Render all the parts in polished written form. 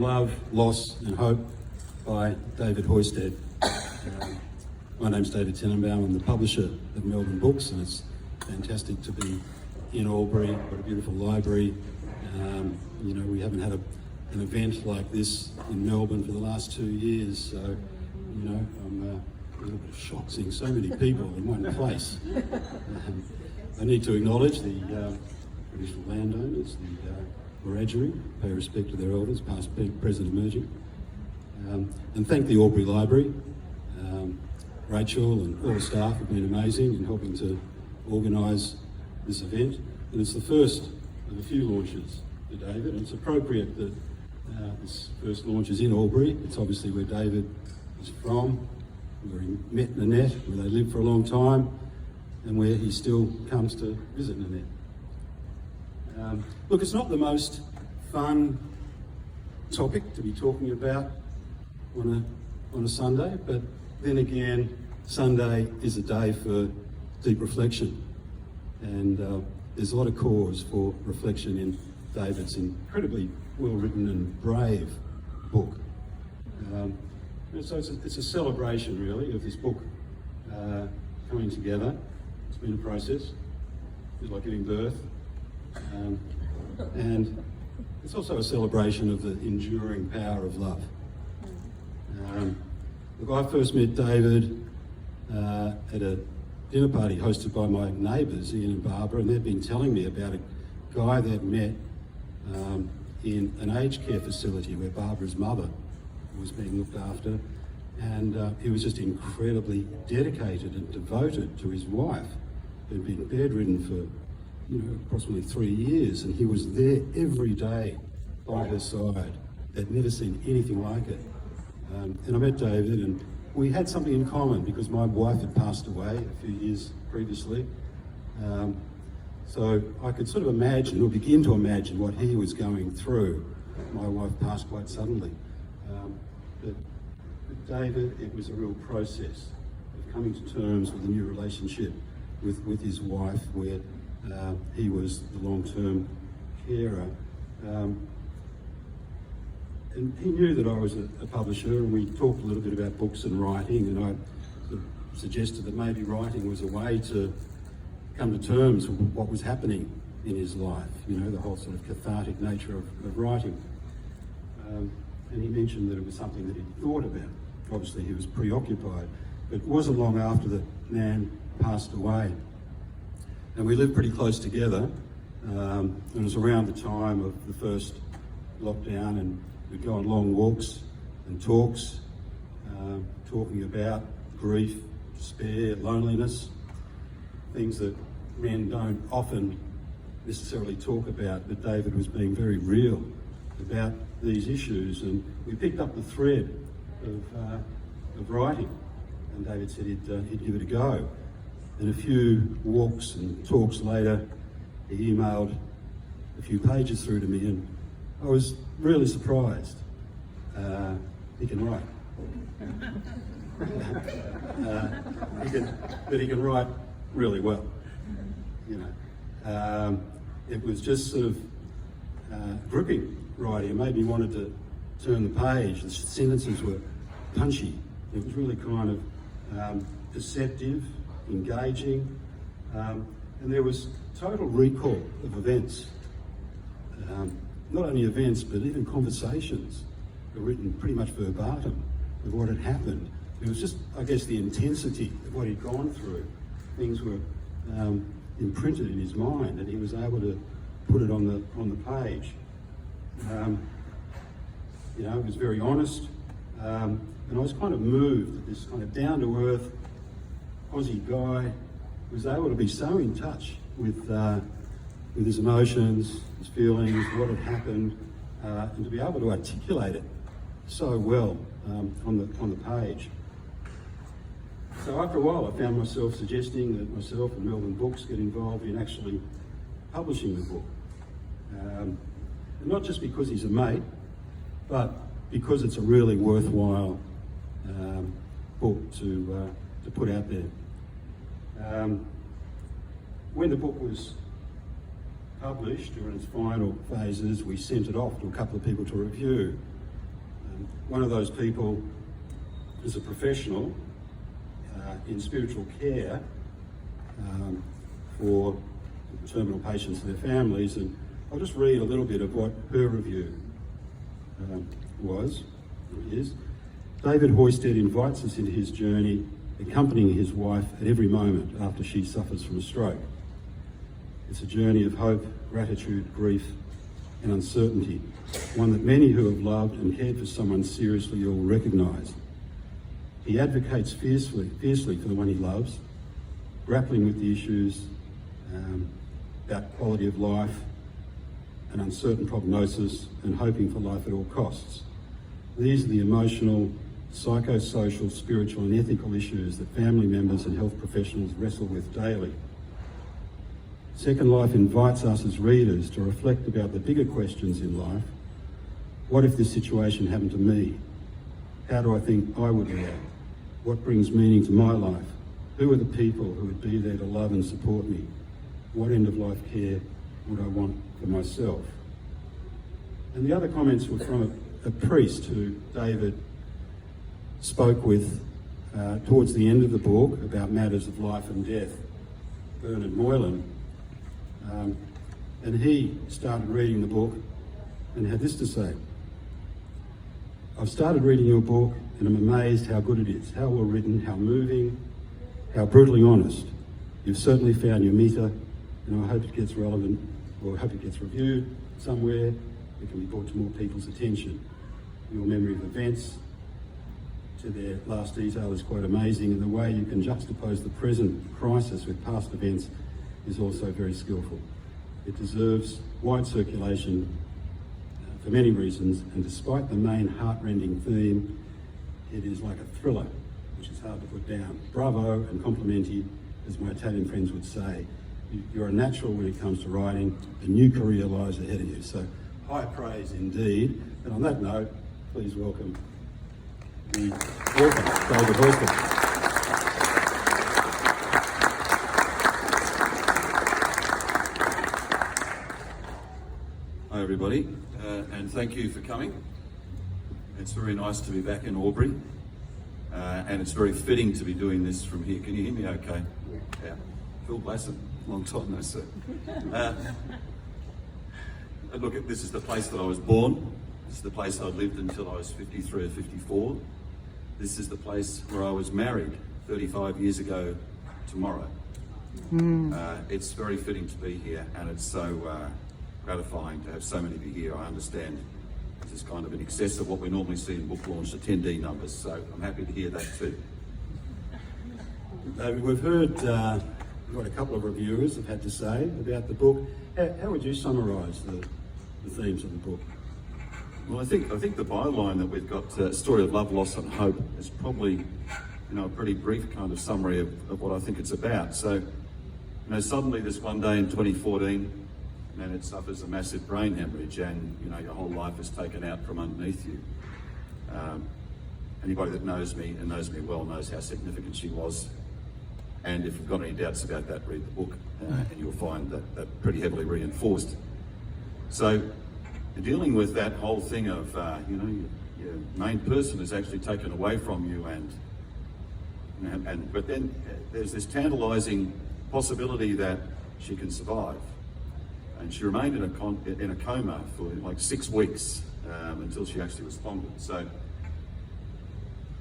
Love, Loss and Hope by David Hoysted. My name's David Tenenbaum. I'm the publisher of Melbourne Books, and it's fantastic to be in Albury. Got a beautiful library. We haven't had an event like this in Melbourne for the last 2 years, so I'm a little bit shocked seeing so many people in one place. I need to acknowledge the traditional landowners, the Wiradjuri, pay respect to their elders, past, present, emerging, and thank the Albury Library. Rachel and all the staff have been amazing in helping to organise this event, and it's the first of a few launches for David, and it's appropriate that this first launch is in Albury. It's obviously where David is from, where he met Nanette, where they lived for a long time, and where he still comes to visit Nanette. Look, it's not the most fun topic to be talking about on a Sunday, but then again, Sunday is a day for deep reflection, and there's a lot of cause for reflection in David's incredibly well-written and brave book. So it's a celebration, really, of this book coming together. It's been a process, it's like giving birth. And it's also a celebration of the enduring power of love. Look, I first met David at a dinner party hosted by my neighbours, Ian and Barbara, and they'd been telling me about a guy they'd met in an aged care facility where Barbara's mother was being looked after, and he was just incredibly dedicated and devoted to his wife, who'd been bedridden for approximately 3 years, and he was there every day by her side. They'd never seen anything like it. And I met David, and we had something in common because my wife had passed away a few years previously. So I could sort of imagine, or begin to imagine, what he was going through. My wife passed quite suddenly. But David, it was a real process of coming to terms with a new relationship with his wife, where he was the long-term carer. And he knew that I was a publisher, and we talked a little bit about books and writing, and I sort of suggested that maybe writing was a way to come to terms with what was happening in his life, the whole sort of cathartic nature of writing. And he mentioned that it was something that he'd thought about. Obviously he was preoccupied, but it wasn't long after that Nan passed away. And we lived pretty close together, and it was around the time of the first lockdown, and we'd go on long walks and talks, talking about grief, despair, loneliness, things that men don't often necessarily talk about, but David was being very real about these issues, and we picked up the thread of writing, and David said he'd give it a go. And a few walks and talks later, he emailed a few pages through to me, and I was really surprised. He can write. He can write really well. It was just sort of gripping writing. It made me wanted to turn the page. The sentences were punchy. It was really kind of perceptive, engaging, and there was total recall of events. Not only events, but even conversations were written pretty much verbatim of what had happened. It was just, I guess, the intensity of what he'd gone through. Things were imprinted in his mind, and he was able to put it on the page. It was very honest, and I was kind of moved that this kind of down-to-earth Aussie guy was able to be so in touch with his emotions, his feelings, what had happened, and to be able to articulate it so well on the page. So after a while, I found myself suggesting that myself and Melbourne Books get involved in actually publishing the book. And not just because he's a mate, but because it's a really worthwhile book to put out there. When the book was published, or in its final phases, we sent it off to a couple of people to review. One of those people is a professional in spiritual care for terminal patients and their families, and I'll just read a little bit of what her review is. David Hoysted invites us into his journey, accompanying his wife at every moment after she suffers from a stroke. It's a journey of hope, gratitude, grief, and uncertainty, one that many who have loved and cared for someone seriously ill recognise. He advocates fiercely for the one he loves, grappling with the issues about quality of life, an uncertain prognosis, and hoping for life at all costs. These are the emotional, psychosocial, spiritual and ethical issues that family members and health professionals wrestle with daily. Second Life invites us as readers to reflect about the bigger questions in life. What if this situation happened to me? How do I think I would react? What brings meaning to my life? Who are the people who would be there to love and support me? What end of life care would I want for myself? And the other comments were from a priest who David spoke with towards the end of the book about matters of life and death, Bernard Moylan. And he started reading the book and had this to say: I've started reading your book and I'm amazed how good it is, how well written, how moving, how brutally honest. You've certainly found your meter, and I hope it gets relevant, or I hope it gets reviewed somewhere. It can be brought to more people's attention. Your memory of events to their last detail is quite amazing, and the way you can juxtapose the present crisis with past events is also very skillful. It deserves wide circulation for many reasons, and despite the main heart-rending theme, it is like a thriller, which is hard to put down. Bravo and complimenti, as my Italian friends would say. You're a natural when it comes to writing. A new career lies ahead of you. So high praise indeed. And on that note, please welcome the author, David Hoysted. Hi everybody, and thank you for coming. It's very nice to be back in Albury, and it's very fitting to be doing this from here. Can you hear me okay? Yeah. Phil Blassen, long time no see. Look, this is the place that I was born. This is the place I lived until I was 53 or 54. This is the place where I was married 35 years ago tomorrow. It's very fitting to be here, and it's so gratifying to have so many of you here. I understand this is kind of in excess of what we normally see in book launch attendee numbers, so I'm happy to hear that too. David, we've heard what a couple of reviewers have had to say about the book. How would you summarise the themes of the book? Well, I think the byline that we've got, story of love, loss and hope, is probably a pretty brief kind of summary of what I think it's about. So, suddenly this one day in 2014, and it suffers a massive brain hemorrhage, and your whole life is taken out from underneath you. Anybody that knows me and knows me well knows how significant she was, and if you've got any doubts about that, read the book, and you'll find that pretty heavily reinforced. So, dealing with that whole thing of your main person is actually taken away from you, but then there's this tantalising possibility that she can survive. And she remained in a coma for like 6 weeks until she actually responded. So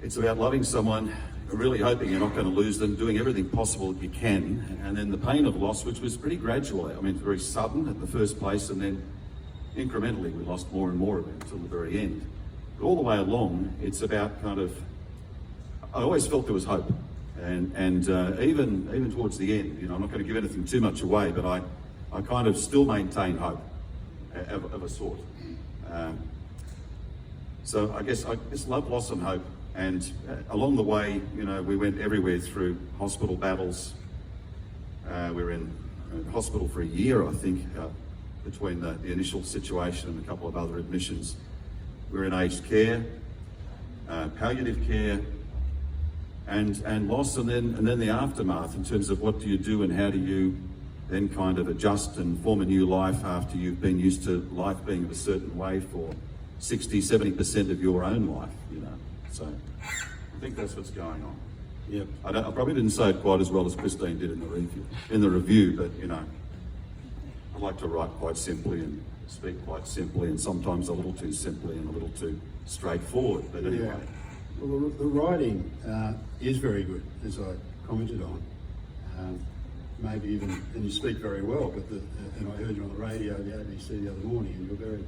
it's about loving someone, really hoping you're not going to lose them, doing everything possible you can, and then the pain of loss, which was pretty gradual. I mean, very sudden at the first place, and then incrementally we lost more and more of it until the very end. But all the way along, it's about I always felt there was hope, and even towards the end, I'm not going to give anything too much away, but I kind of still maintain hope of a sort. So I guess love, loss and hope. And along the way, we went everywhere through hospital battles. We were in hospital for a year, I think, between the initial situation and a couple of other admissions. We were in aged care, palliative care, and loss, and then the aftermath in terms of what do you do and how do you then kind of adjust and form a new life after you've been used to life being a certain way for 60, 70% of your own life, you know. So I think that's what's going on. Yep. I probably didn't say it quite as well as Christine did in the review, but you know, I like to write quite simply and speak quite simply, and sometimes a little too simply and a little too straightforward. But anyway. Yeah. Well, the writing is very good, as I commented on. Maybe even, and you speak very well, but and I heard you on the radio, the ABC the other morning, and you're very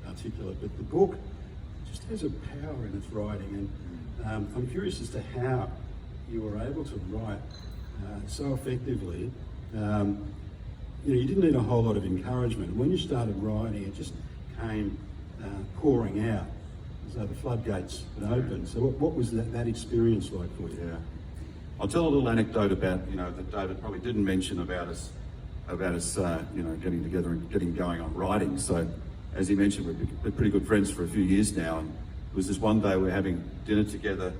articulate. But the book just has a power in its writing, and I'm curious as to how you were able to write so effectively. You know, you didn't need a whole lot of encouragement. When you started writing, it just came pouring out, as though the floodgates had opened. So what was that experience like for you? Yeah. I'll tell a little anecdote about, you know, that David probably didn't mention about us, you know, getting together and getting going on writing. So, as he mentioned, we've been pretty good friends for a few years now, and it was this one day we were having dinner together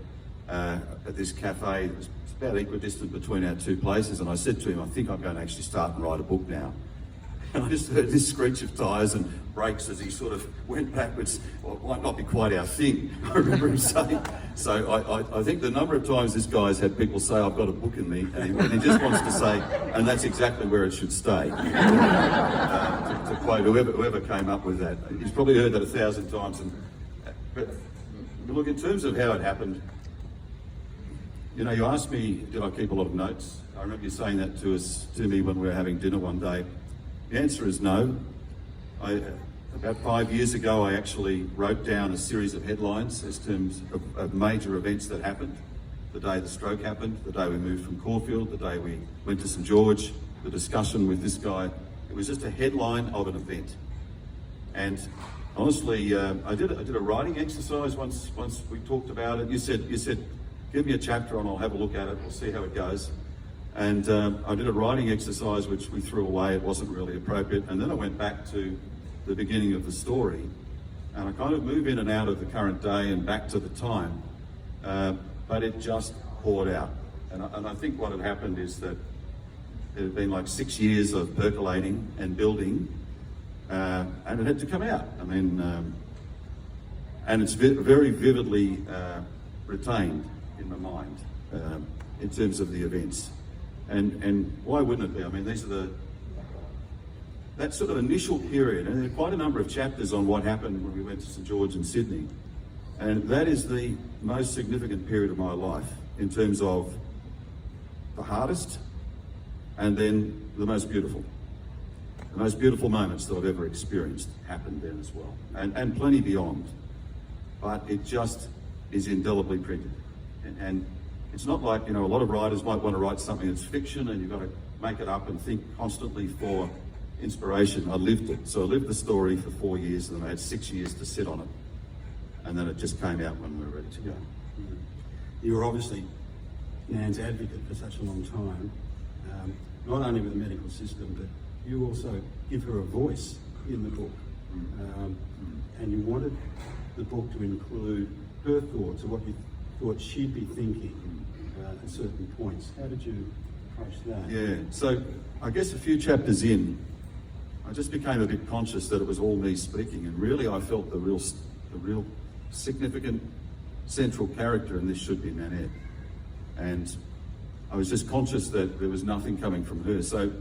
at this cafe. It was about equidistant between our two places, and I said to him, I think I'm going to actually start and write a book now. And I just heard this screech of tyres and brakes as he sort of went backwards. Well, it might not be quite our thing, I remember him saying. So I think the number of times this guy's had people say, I've got a book in me, and he just wants to say, and that's exactly where it should stay. To quote whoever came up with that. He's probably heard that 1,000 times. But look, in terms of how it happened, you know, you asked me, did I keep a lot of notes? I remember you saying that to me when we were having dinner one day. The answer is no. About 5 years ago, I actually wrote down a series of headlines as terms of major events that happened. The day the stroke happened, the day we moved from Caulfield, the day we went to St George, the discussion with this guy. It was just a headline of an event. And honestly, I did a writing exercise once we talked about it. You said, give me a chapter and I'll have a look at it. We'll see how it goes. And I did a writing exercise which we threw away. It wasn't really appropriate. And then I went back to the beginning of the story, and I kind of move in and out of the current day and back to the time, but it just poured out. And I think what had happened is that it had been like 6 years of percolating and building, and it had to come out. I mean, and it's very vividly retained in my mind in terms of the events. And why wouldn't it be? I mean, these are that sort of initial period, and there are quite a number of chapters on what happened when we went to St George and Sydney. And that is the most significant period of my life in terms of the hardest and then the most beautiful. The most beautiful moments that I've ever experienced happened then as well, and plenty beyond. But it just is indelibly printed. And it's not like, you know, a lot of writers might want to write something that's fiction and you've got to make it up and think constantly for inspiration. I lived it. So I lived the story for 4 years, and then I had 6 years to sit on it. And then it just came out when we were ready to go. Mm-hmm. You were obviously Nan's advocate for such a long time, not only with the medical system, but you also give her a voice in the book. And you wanted the book to include her thoughts, or what you thought she'd be thinking at certain points. How did you approach that? Yeah, so I guess a few chapters in, I just became a bit conscious that it was all me speaking, and really I felt the real significant central character in this should be Nanette. And I was just conscious that there was nothing coming from her. So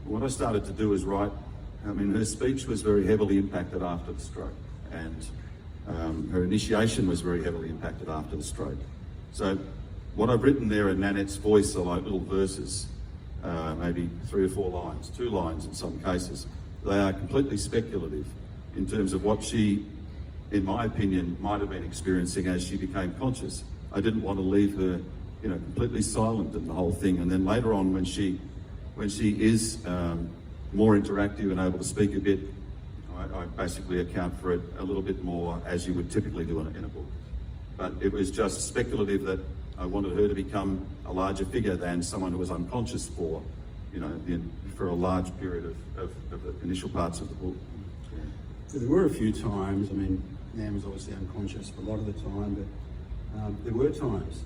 what I started to do was write. I mean, her speech was very heavily impacted after the stroke, and her initiation was very heavily impacted after the stroke. So what I've written there in Nanette's voice are like little verses, maybe 3 or 4 lines, 2 lines in some cases. They are completely speculative in terms of what she, in my opinion, might have been experiencing as she became conscious. I didn't want to leave her, you know, completely silent in the whole thing. And then later on, when she is more interactive and able to speak a bit, I basically account for it a little bit more as you would typically do in a book. But it was just speculative that I wanted her to become a larger figure than someone who was unconscious for, you know, for a large period of the initial parts of the book. Yeah. There were a few times, I mean, Nan was obviously unconscious for a lot of the time, but there were times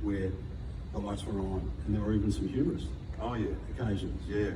where the lights were on, and there were even some humorous Oh yeah, occasions. yeah.